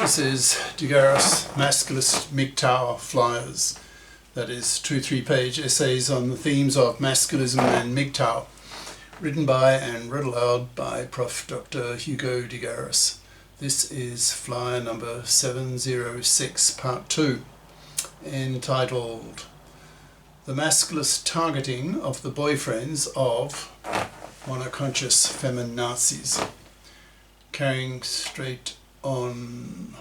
This is Garis, Masculist MGTOW flyers. That is 2 3-page essays on the themes of masculism and MGTOW, written by and read aloud by Prof. Dr. Hugo de Garis. This is flyer number 706, part 2, entitled The Masculist Targeting of the Boyfriends of Monoconscious Feminazis. Carrying straight on.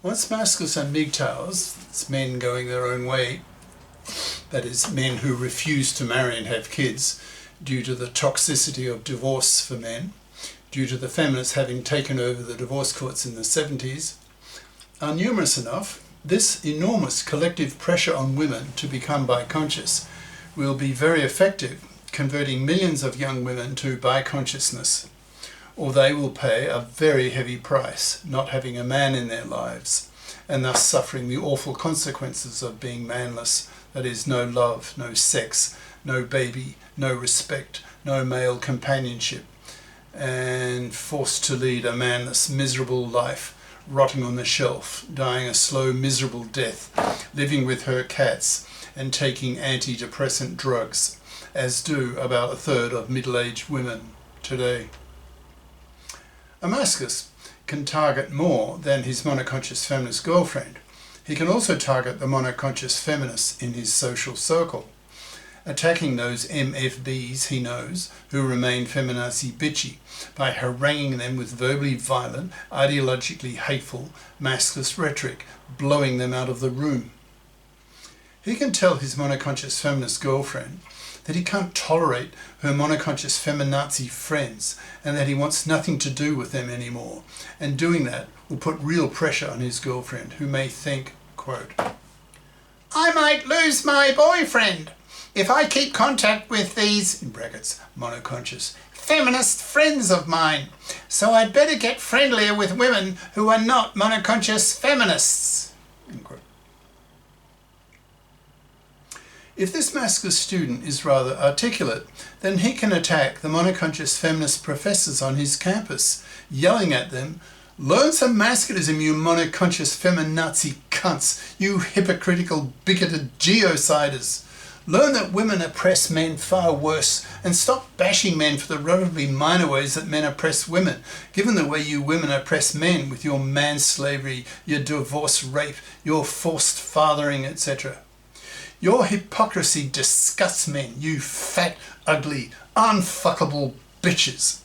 Once masculists and MGTOWs, it's men going their own way, that is, men who refuse to marry and have kids due to the toxicity of divorce for men, due to the feminists having taken over the divorce courts in the 70s, are numerous enough. This enormous collective pressure on women to become biconscious will be very effective, converting millions of young women to biconsciousness, or they will pay a very heavy price not having a man in their lives, and thus suffering the awful consequences of being manless, that is, no love, no sex, no baby, no respect, no male companionship, and forced to lead a manless, miserable life, rotting on the shelf, dying a slow, miserable death, living with her cats and taking antidepressant drugs, as do about a third of middle-aged women today. A masculist can target more than his monoconscious feminist girlfriend. He can also target the monoconscious feminists in his social circle, attacking those MFBs he knows who remain feminazi bitchy by haranguing them with verbally violent, ideologically hateful, masculist rhetoric, blowing them out of the room. He can tell his monoconscious feminist girlfriend that he can't tolerate her monoconscious feminazi friends and that he wants nothing to do with them anymore, and doing that will put real pressure on his girlfriend, who may think, quote, "I might lose my boyfriend if I keep contact with these," in brackets, monoconscious, "feminist friends of mine, so I'd better get friendlier with women who are not monoconscious feminists." End quote. If this masculine student is rather articulate, then he can attack the monoconscious feminist professors on his campus, yelling at them, "Learn some masculism, you monoconscious feminazi cunts, you hypocritical, bigoted geociders. Learn that women oppress men far worse, and stop bashing men for the relatively minor ways that men oppress women, given the way you women oppress men with your man-slavery, your divorce rape, your forced fathering, etc. Your hypocrisy disgusts men, you fat, ugly, unfuckable bitches."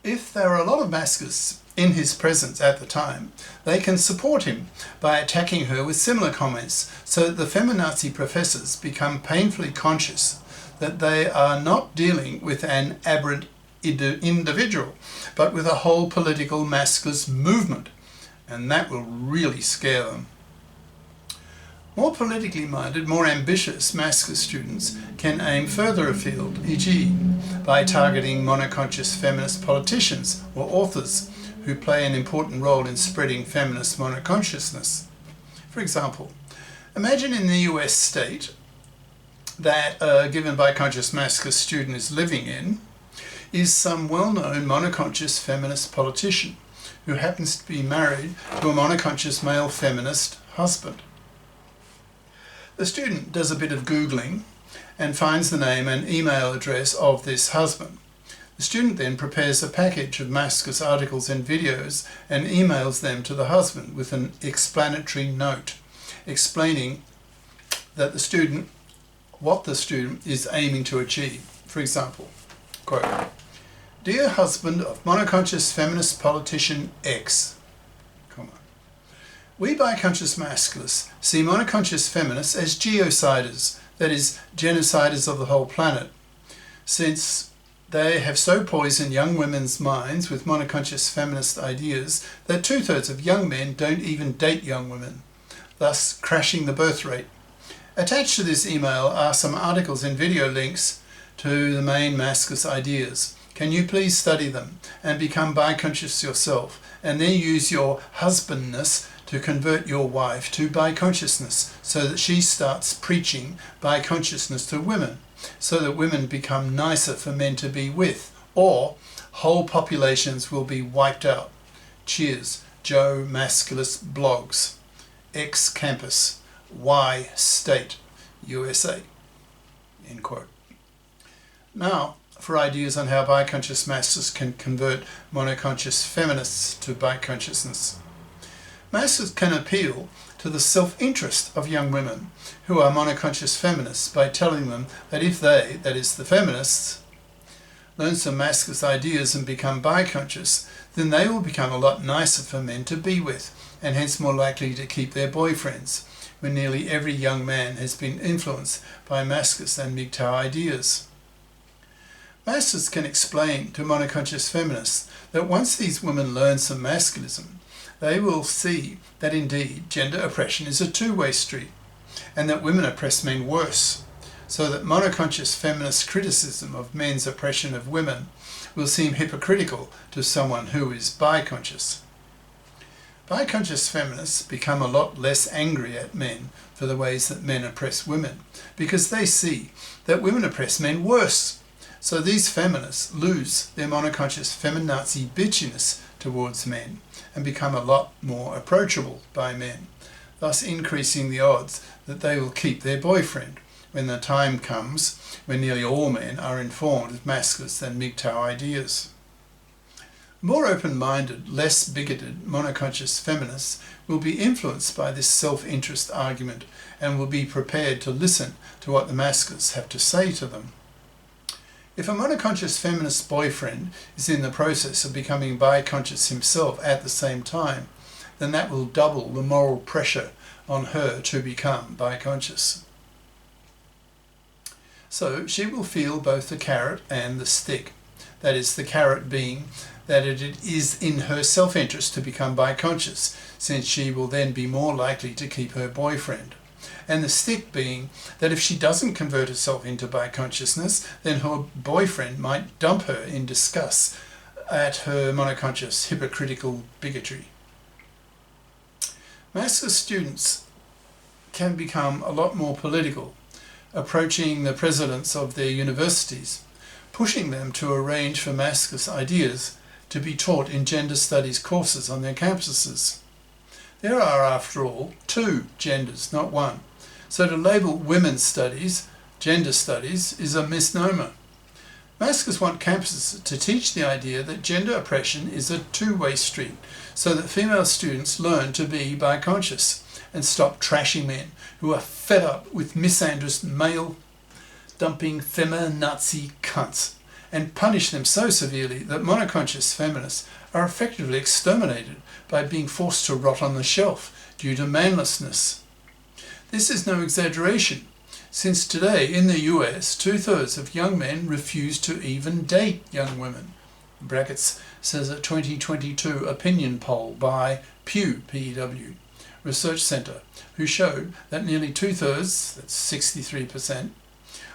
If there are a lot of masculists in his presence at the time, they can support him by attacking her with similar comments, so that the feminazi professors become painfully conscious that they are not dealing with an aberrant individual, but with a whole political masculist movement, and that will really scare them. More politically minded, more ambitious masculine students can aim further afield, e.g. by targeting monoconscious feminist politicians or authors who play an important role in spreading feminist monoconsciousness. For example, imagine in the US state that a given biconscious masculine student is living in is some well-known monoconscious feminist politician who happens to be married to a monoconscious male feminist husband. The student does a bit of Googling and finds the name and email address of this husband. The student then prepares a package of masculist articles and videos and emails them to the husband with an explanatory note explaining that what the student is aiming to achieve. For example, quote, "Dear husband of monoconscious feminist politician X, we biconscious masculists see monoconscious feminists as geociders, that is, genociders of the whole planet, since they have so poisoned young women's minds with monoconscious feminist ideas that 2/3 of young men don't even date young women, thus crashing the birth rate. Attached to this email are some articles and video links to the main masculist ideas. Can you please study them and become biconscious yourself, and then use your husbandness to convert your wife to biconsciousness so that she starts preaching biconsciousness to women, so that women become nicer for men to be with, or whole populations will be wiped out. Cheers, Joe Masculist Blogs, Ex-Campus, Y State, USA. End quote. Now, for ideas on how biconscious masculists can convert monoconscious feminists to biconsciousness. Masculists can appeal to the self-interest of young women who are monoconscious feminists by telling them that if they, that is the feminists, learn some masculine ideas and become biconscious, then they will become a lot nicer for men to be with, and hence more likely to keep their boyfriends, when nearly every young man has been influenced by masculist and MGTOW ideas. Masculists can explain to monoconscious feminists that once these women learn some masculism, they will see that indeed gender oppression is a two-way street, and that women oppress men worse, so that monoconscious feminist criticism of men's oppression of women will seem hypocritical to someone who is biconscious. Biconscious feminists become a lot less angry at men for the ways that men oppress women, because they see that women oppress men worse. So these feminists lose their monoconscious feminazi bitchiness towards men and become a lot more approachable by men, thus increasing the odds that they will keep their boyfriend when the time comes when nearly all men are informed of masculist and MGTOW ideas. More open-minded, less bigoted monoconscious feminists will be influenced by this self-interest argument and will be prepared to listen to what the masculists have to say to them. If a monoconscious feminist boyfriend is in the process of becoming biconscious himself at the same time, then that will double the moral pressure on her to become biconscious. So she will feel both the carrot and the stick. That is, the carrot being that it is in her self-interest to become biconscious, since she will then be more likely to keep her boyfriend. And the stick being that if she doesn't convert herself into biconsciousness, then her boyfriend might dump her in disgust at her monoconscious hypocritical bigotry. Masculist students can become a lot more political, approaching the presidents of their universities, pushing them to arrange for masculist ideas to be taught in gender studies courses on their campuses. There are, after all, two genders, not one. So to label women's studies, gender studies, is a misnomer. Masculists want campuses to teach the idea that gender oppression is a two-way street, so that female students learn to be biconscious and stop trashing men who are fed up with misandrous male-dumping feminazi cunts, and punish them so severely that monoconscious feminists are effectively exterminated by being forced to rot on the shelf due to manlessness. This is no exaggeration, since today in the US, 2/3 of young men refuse to even date young women. Brackets says a 2022 opinion poll by Pew, PEW, Research Center, who showed that nearly 2/3, that's 63%,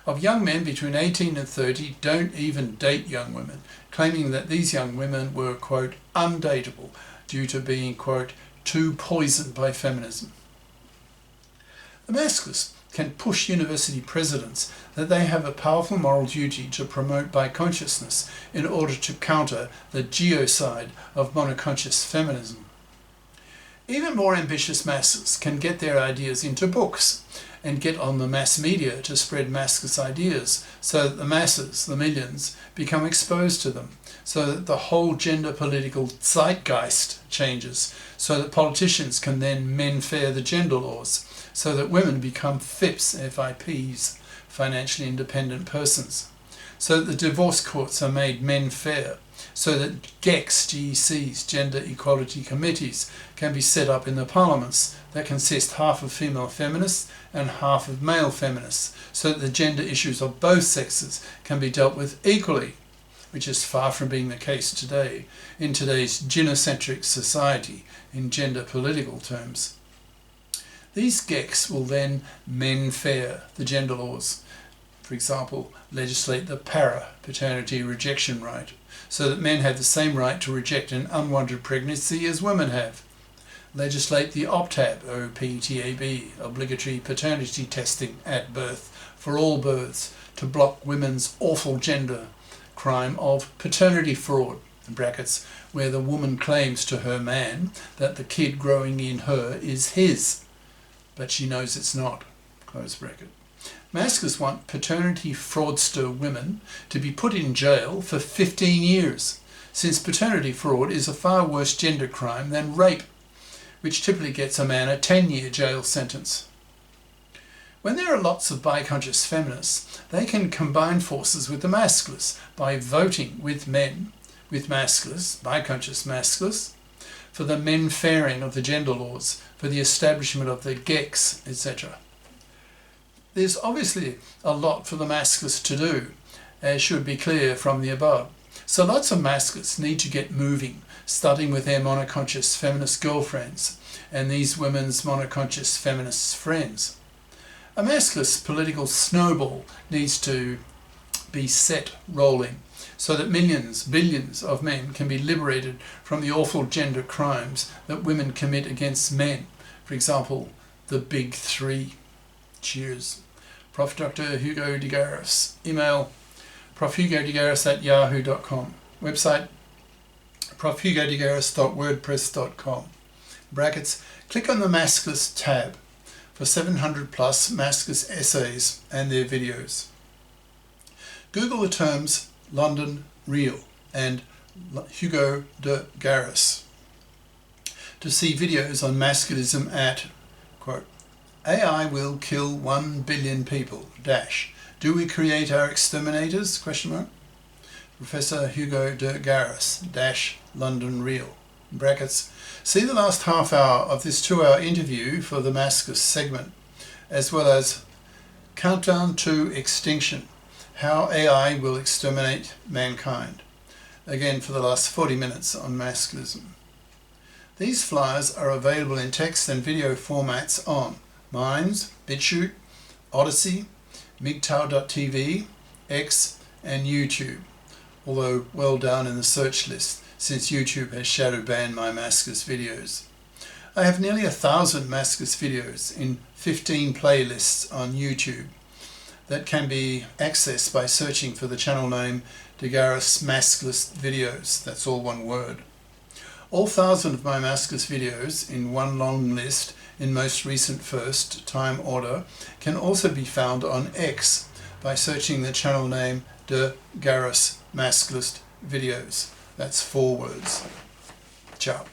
of young men between 18 and 30 don't even date young women, claiming that these young women were, quote, undateable due to being, quote, too poisoned by feminism. The masculists can push university presidents that they have a powerful moral duty to promote biconsciousness in order to counter the geocide of monoconscious feminism. Even more ambitious masses can get their ideas into books and get on the mass media to spread masculinist ideas so that the masses, the millions, become exposed to them, so that the whole gender political zeitgeist changes, so that politicians can then men-fair the gender laws, so that women become FIPs, FIPs, financially independent persons, so that the divorce courts are made men-fair, so that GECs, GECs, gender equality committees, can be set up in the parliaments that consist half of female feminists and half of male feminists, so that the gender issues of both sexes can be dealt with equally, which is far from being the case today, in today's gynocentric society, in gender political terms. These GECs will then men-fair the gender laws. For example, legislate the paternity rejection right, so that men have the same right to reject an unwanted pregnancy as women have. legislate the OPTAB, OPTAB, obligatory paternity testing at birth for all births to block women's awful gender crime of paternity fraud, in brackets, where the woman claims to her man that the kid growing in her is his, but she knows it's not, close bracket. Masculists want paternity fraudster women to be put in jail for 15 years, since paternity fraud is a far worse gender crime than rape, which typically gets a man a 10-year jail sentence. When there are lots of biconscious feminists, they can combine forces with the masculists by voting with men, with masculists, biconscious masculists, for the men fairing of the gender laws, for the establishment of the GECs, etc. There's obviously a lot for the masculists to do, as should be clear from the above. So lots of masculists need to get moving, starting with their monoconscious feminist girlfriends and these women's monoconscious feminist friends. A masculist political snowball needs to be set rolling so that millions, billions of men can be liberated from the awful gender crimes that women commit against men. For example, the big three. Cheers. Prof. Dr. Hugo de Garis. Email profhugodegaris@yahoo.com. Website profhugodegaris.wordpress.com. Brackets, click on the Masculist tab for 700 plus Masculist essays and their videos. Google the terms London Real and Hugo de Garis to see videos on masculism at, quote, AI will kill 1 billion people, dash. Do we create our exterminators, question mark? Professor Hugo de Garis, dash, London Real, brackets. See the last half hour of this 2-hour interview for the Masculist segment, as well as Countdown to Extinction, How AI Will Exterminate Mankind, again for the last 40 minutes on masculism. These flyers are available in text and video formats on Minds, BitChute, Odyssey, MGTOW.tv, X and YouTube, although well down in the search list since YouTube has shadow banned my masculist videos. I have nearly 1,000 masculist videos in 15 playlists on YouTube that can be accessed by searching for the channel name De Garis Masculist Videos, that's all one word. All 1,000 of my masculist videos in one long list in most recent first time order can also be found on X by searching the channel name De Garis Masculist Videos. That's 4 words. Ciao.